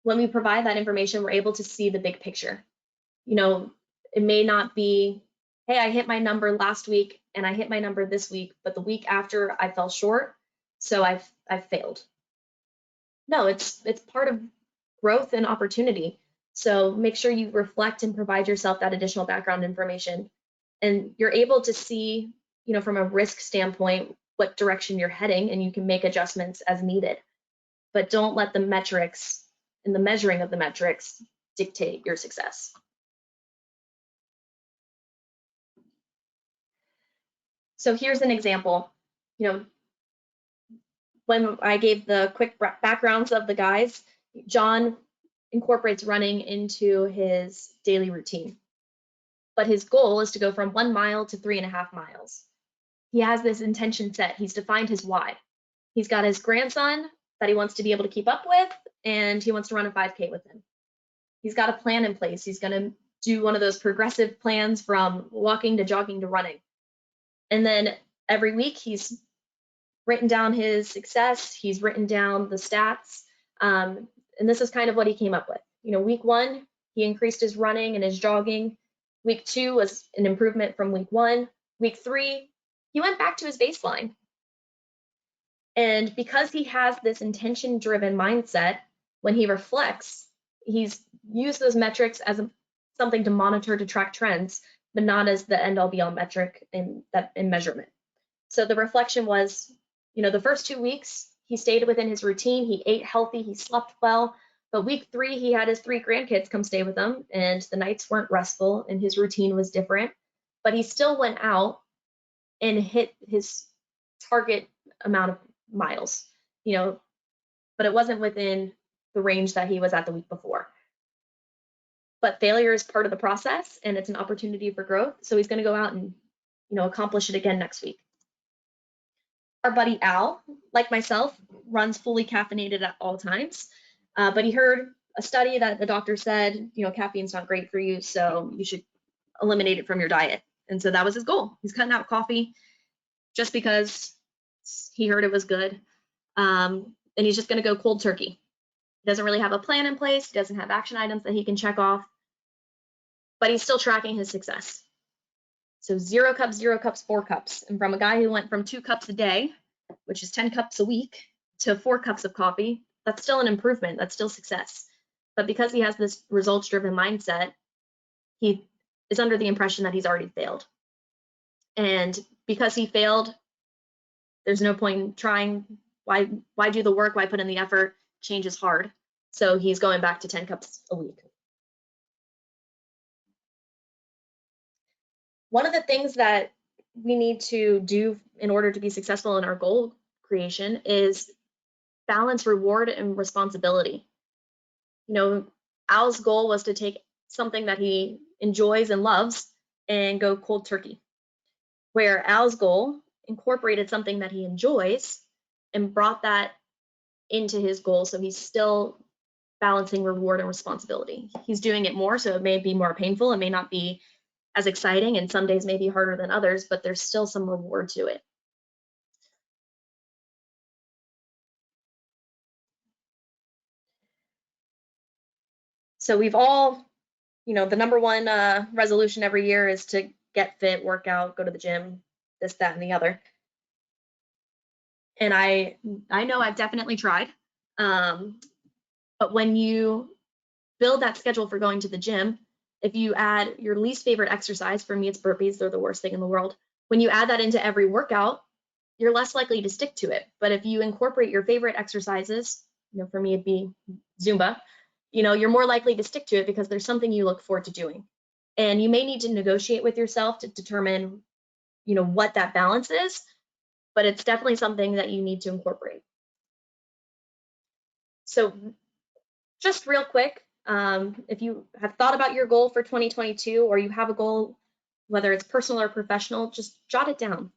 When we provide that information, we're able to see the big picture. You know, it may not be, hey, I hit my number last week and I hit my number this week, but the week after I fell short, so I've failed. No, it's part of growth and opportunity. So make sure you reflect and provide yourself that additional background information, and you're able to see, you know, from a risk standpoint, what direction you're heading, and you can make adjustments as needed. But don't let the metrics and the measuring of the metrics dictate your success. So here's an example. You know, when I gave the quick backgrounds of the guys, John incorporates running into his daily routine. But his goal is to go from 1 mile to 3.5 miles. He has this intention set. He's defined his why. He's got his grandson that he wants to be able to keep up with, and he wants to run a 5K with him. He's got a plan in place. He's going to do one of those progressive plans from walking to jogging to running. And then every week he's written down his success. He's written down the stats. And this is kind of what he came up with. You know, week 1, he increased his running and his jogging. Week 2 was an improvement from week 1. Week 3, he went back to his baseline. And because he has this intention-driven mindset, when he reflects, he's used those metrics as something to monitor, to track trends, but not as the end-all be-all metric in measurement. So the reflection was, you know, the first 2 weeks, he stayed within his routine. He ate healthy, he slept well. But week 3, he had his 3 grandkids come stay with him, and the nights weren't restful, and his routine was different. But he still went out and hit his target amount of miles, you know, but it wasn't within the range that he was at the week before. But failure is part of the process, and it's an opportunity for growth. So he's going to go out and, you know, accomplish it again next week. Our buddy Al, like myself, runs fully caffeinated at all times, but he heard a study that the doctor said, you know, caffeine's not great for you, so you should eliminate it from your diet. And so that was his goal. He's cutting out coffee just because he heard it was good. And he's just going to go cold turkey. He doesn't really have a plan in place. He doesn't have action items that he can check off, but he's still tracking his success. So 0 cups, 0 cups, 4 cups. And from a guy who went from 2 cups a day, which is 10 cups a week, to 4 cups of coffee, that's still an improvement. That's still success. But because he has this results-driven mindset, he is under the impression that he's already failed. And because he failed, there's no point in trying. Why do the work? Why put in the effort? Change is hard. So he's going back to 10 cups a week. One of the things that we need to do in order to be successful in our goal creation is balance reward and responsibility. You know, Al's goal was to take something that he enjoys and loves and go cold turkey, where Al's goal incorporated something that he enjoys and brought that into his goal. So he's still balancing reward and responsibility. He's doing it more, so it may be more painful. It may not be as exciting, and some days may be harder than others, but there's still some reward to it. So we've all, you know, the number one resolution every year is to get fit, work out, go to the gym, this, that, and the other. And I know I've definitely tried. But when you build that schedule for going to the gym, if you add your least favorite exercise, for me it's burpees, they're the worst thing in the world. When you add that into every workout, you're less likely to stick to it. But if you incorporate your favorite exercises, for me it'd be Zumba, you're more likely to stick to it because there's something you look forward to doing. And you may need to negotiate with yourself to determine, what that balance is, but it's definitely something that you need to incorporate. So just real quick, if you have thought about your goal for 2022 or you have a goal, whether it's personal or professional, just jot it down.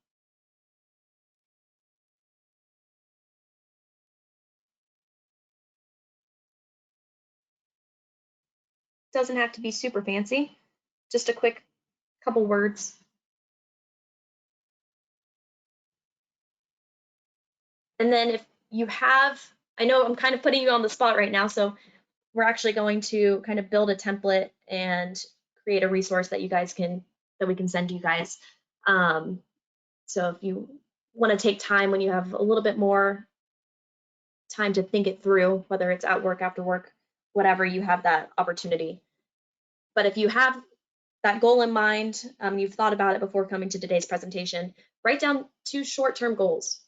It doesn't have to be super fancy, just a quick couple words. And then if you have, I know I'm kind of putting you on the spot right now, so we're actually going to kind of build a template and create a resource that we can send you guys. So if you want to take time when you have a little bit more time to think it through, whether it's at work, after work, whatever, you have that opportunity. But if you have that goal in mind, you've thought about it before coming to today's presentation, write down 2 short-term goals.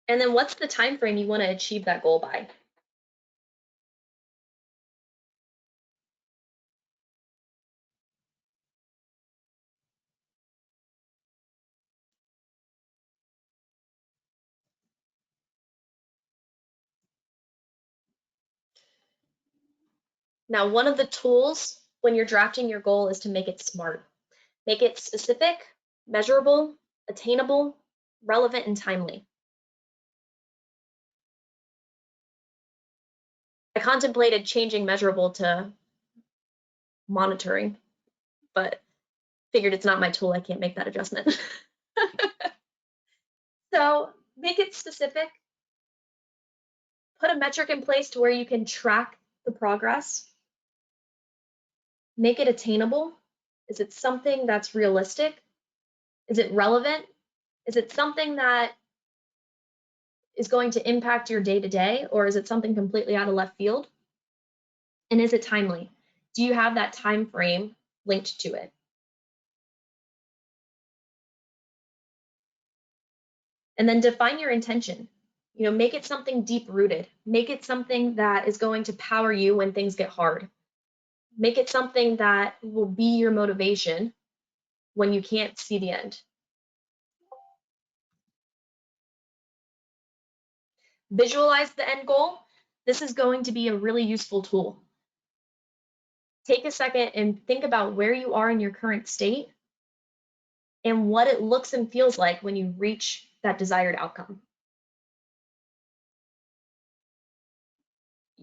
And then what's the time frame you want to achieve that goal by? Now, one of the tools when you're drafting your goal is to make it SMART. Make it specific, measurable, attainable, relevant, and timely. I contemplated changing measurable to monitoring, but figured it's not my tool. I can't make that adjustment. So make it specific. Put a metric in place to where you can track the progress. Make it attainable. Is it something that's realistic? Is it relevant? Is it something that is going to impact your day-to-day, or is it something completely out of left field? And is it timely? Do you have that time frame linked to it? And then define your intention. Make it something deep-rooted. Make it something that is going to power you when things get hard. Make it something that will be your motivation when you can't see the end. Visualize the end goal. This is going to be a really useful tool. Take a second and think about where you are in your current state and what it looks and feels like when you reach that desired outcome.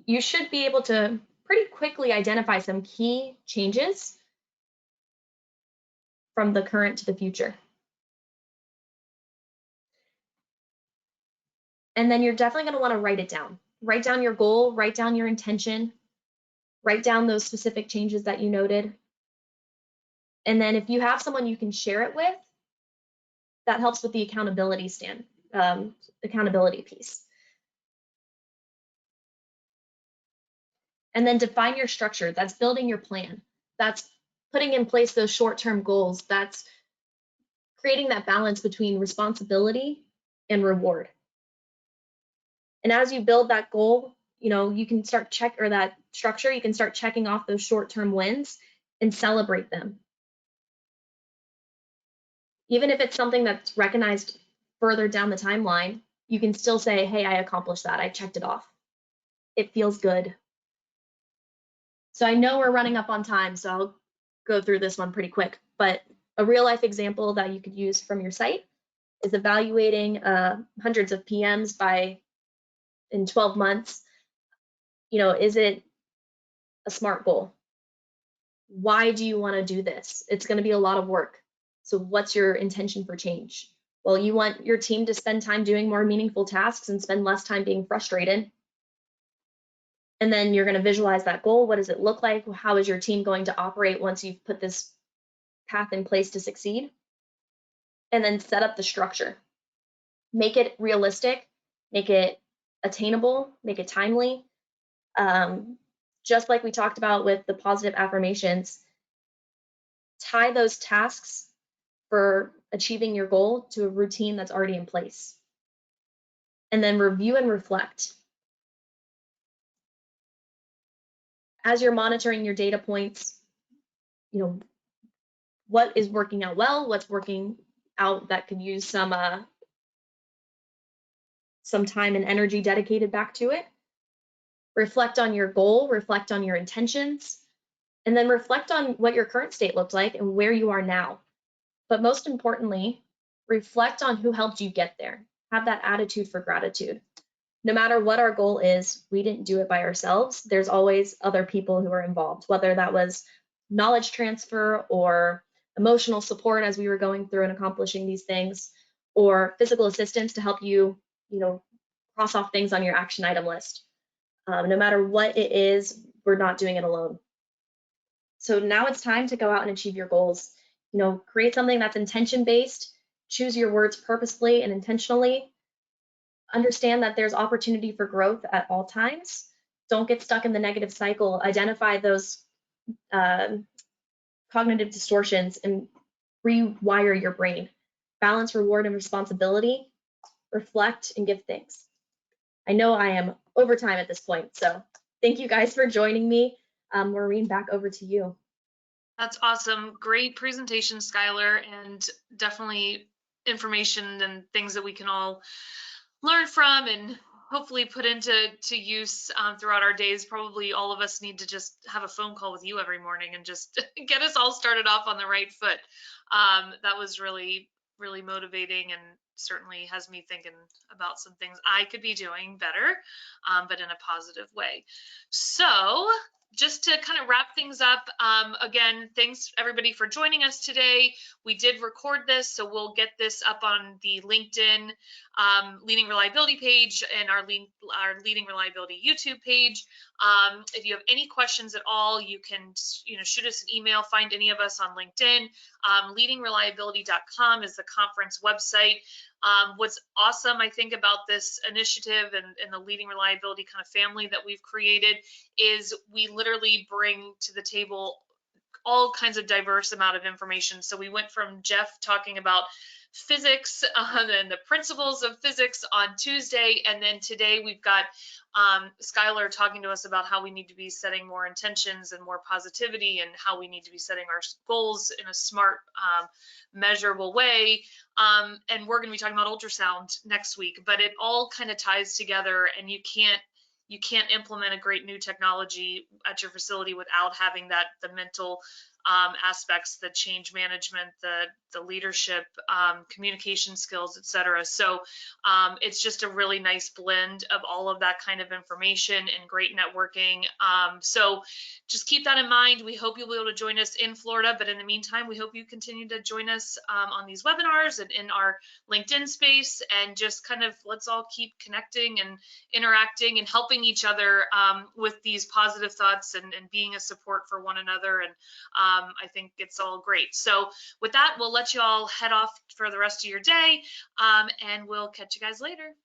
You should be able to pretty quickly identify some key changes from the current to the future. And then you're definitely going to want to write it down. Write down your goal, write down your intention, write down those specific changes that you noted. And then if you have someone you can share it with, that helps with the accountability piece. And then define your structure. That's building your plan. That's putting in place those short-term goals. That's creating that balance between responsibility and reward. And as you build that goal, you can start that structure, you can start checking off those short-term wins and celebrate them. Even if it's something that's recognized further down the timeline, you can still say, hey, I accomplished that. I checked it off. It feels good. So I know we're running up on time, so I'll go through this one pretty quick. But a real life example that you could use from your site is evaluating hundreds of PMs in 12 months. Is it a SMART goal? Why do you want to do this? It's going to be a lot of work. So what's your intention for change? Well, you want your team to spend time doing more meaningful tasks and spend less time being frustrated. And then you're going to visualize that goal. What does it look like? How is your team going to operate once you've put this path in place to succeed? And then set up the structure. Make it realistic, make it attainable, make it timely. Just like we talked about with the positive affirmations, tie those tasks for achieving your goal to a routine that's already in place. And then review and reflect. As you're monitoring your data points, what is working out well, what's working out that could use some time and energy dedicated back to it. Reflect on your goal, reflect on your intentions, and then reflect on what your current state looked like and where you are now. But most importantly, reflect on who helped you get there. Have that attitude for gratitude. No matter what our goal is, we didn't do it by ourselves. There's always other people who are involved, whether that was knowledge transfer or emotional support as we were going through and accomplishing these things, or physical assistance to help you, cross off things on your action item list. No matter what it is, we're not doing it alone. So now it's time to go out and achieve your goals. Create something that's intention-based, choose your words purposefully and intentionally, understand that there's opportunity for growth at all times. Don't get stuck in the negative cycle. Identify those cognitive distortions and rewire your brain. Balance reward and responsibility, reflect and give thanks. I know I am over time at this point, so thank you guys for joining me. Maureen, back over to you. That's awesome. Great presentation, Skylar, and definitely information and things that we can all learn from and hopefully put into use throughout our days. Probably all of us need to just have a phone call with you every morning and just get us all started off on the right foot. That was really, really motivating and certainly has me thinking about some things I could be doing better, but in a positive way. So just to kind of wrap things up, again, thanks everybody for joining us today. We did record this, so we'll get this up on the LinkedIn Leading Reliability page and our Leading Reliability YouTube page. If you have any questions at all, you can shoot us an email, find any of us on LinkedIn. Leadingreliability.com is the conference website. What's awesome, I think, about this initiative and the Leading Reliability kind of family that we've created is we literally bring to the table all kinds of diverse amount of information. So we went from Jeff talking about physics and the principles of physics on Tuesday, and then today we've got Skylar talking to us about how we need to be setting more intentions and more positivity, and how we need to be setting our goals in a smart, measurable way. And we're going to be talking about ultrasound next week, but it all kind of ties together, and you can't implement a great new technology at your facility without having the mental aspects, the change management, the leadership, communication skills, etc. So it's just a really nice blend of all of that kind of information and great networking. So just keep that in mind. We hope you'll be able to join us in Florida, but in the meantime, we hope you continue to join us on these webinars and in our LinkedIn space, and just kind of let's all keep connecting and interacting and helping each other with these positive thoughts and being a support for one another. And I think it's all great. So with that, we'll let you all head off for the rest of your day, and we'll catch you guys later.